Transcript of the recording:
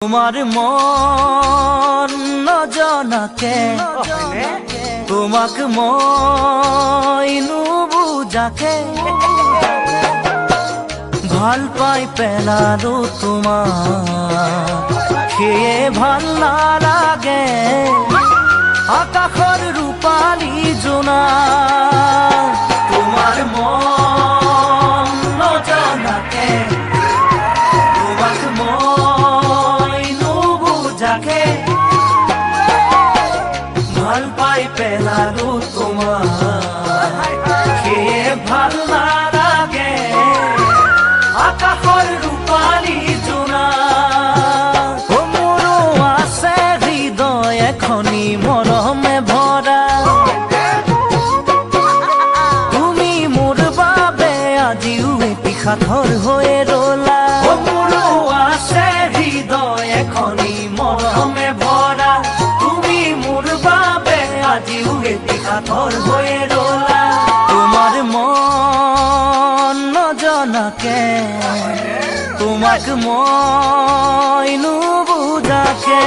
তোমার মন নজনাকে তোমাক মই নুবুজাকে ভাল পাই পেলালো তোমাক সেয়ে ভাল নালাগে আকাশৰ ৰূপালী জোনা তোমার মন নজনাকে তোমাক মই নুবুজাকে ভাল পাই পেলালো তোমাক সেয়ে ভাল নালাগে আকাশৰ ৰূপালী জোনা মোৰো আছে হৃদয় এখনি মৰমে ভৰা তুমি মোৰ বাবে আজিও এটি সাথৰ হৈ ৰলা মোৰো আছে হৃদয় এখনি মৰমে ভৰা তুমি মোৰ বাবে আজিও এটি সাথৰ হৈ ৰলা তোমাৰ মন নজনাকে তোমাক মই নুবুজাকে